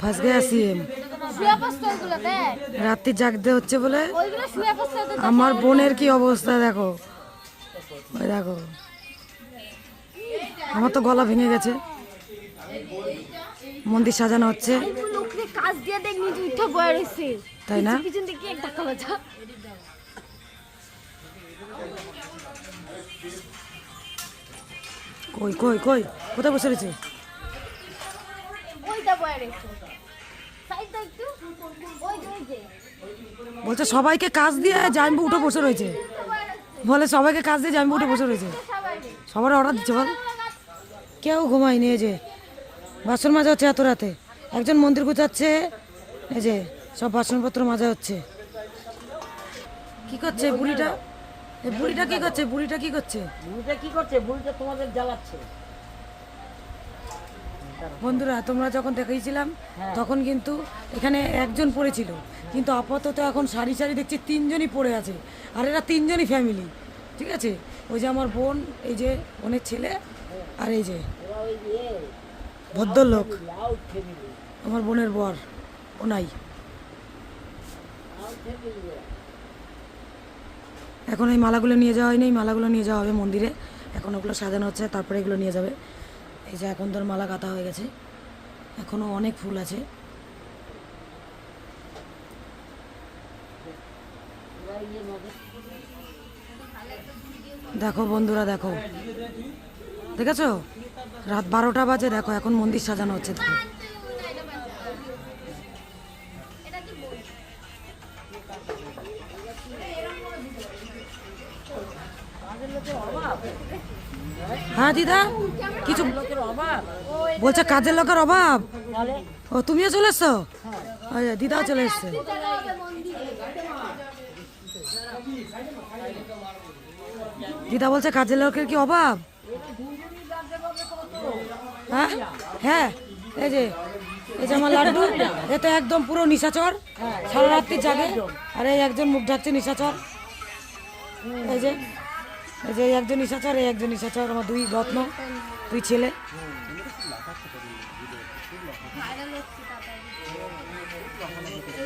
ফাঁস গেছে সিএম রাত্রি জাগতে হচ্ছে বলে। আমার বোনের কি অবস্থা দেখো, ওই দেখো আমার তো গলা ভেঙে গেছে। মন্দির সাজানো হচ্ছে তাই না? কই কই কই কোথায় বসে রয়েছে? বলছে সবাইকে কাজ দিয়ে জাইম্বু উঠে বসে রয়েছে, বলে সবাইকে কাজ দিয়ে জাইম্বু উঠে বসে রয়েছে। সবার অর্ডার দিচ্ছে বল, কেউ ঘুমায়নি। এই যে বাসন মাজা হচ্ছে এত রাতে, একজন মন্দির গুছাচ্ছে, এই যে সব বাসনপত্র মাজা হচ্ছে। কি করছে বুড়িটা? এই বুড়িটা কি করছে? বুড়িটা কি করছে? বুড়িটা কি করছে? বুড়িটা তোমাদের জ্বালাচ্ছে। বন্ধুরা তোমরা যখন দেখিয়েছিলাম তখন কিন্তু এখানে একজন পড়েছিল, কিন্তু আপাতত এখন সারি সারি দেখছি তিনজনই পড়ে আছে। আর এরা তিনজনই ফ্যামিলি, ঠিক আছে? ওই যে আমার বোন, এই যে বোনের ছেলে, আর এই যে ভদ্রলোক আমার বোনের বর, ও নাই। এখন এই মালাগুলো নিয়ে যাওয়া হয়নি, মালাগুলো নিয়ে যাওয়া হবে মন্দিরে। এখন ওগুলো সাজানো হচ্ছে, তারপরে এগুলো নিয়ে যাবে। এই যে এখন তোর মালা গাঁথা হয়ে গেছে, এখনো অনেক ফুল আছে। দেখো বন্ধুরা, দেখো দেখেছো রাত 12টা বাজে, দেখো এখন মন্দির সাজানো হচ্ছে। দেখো হ্যাঁ দিদা, কিছু বলছে কাজের লোকের অভাব। ও তুমিও চলে এসছো? দিদাও চলে এসছে। দিদা বলছে কাজের লোকের কি অভাব? হ্যাঁ হ্যাঁ, এই যে আমার লাড্ডু, এ তো একদম পুরো নিশাচর, সারা রাত্রি জাগে। আর এই একজন মুখ ঢাকছে নিশাচর, এই যে একজন নিশাচর, এই একজন নিশাচর, আমার দুই রত্ন, দুই ছেলে।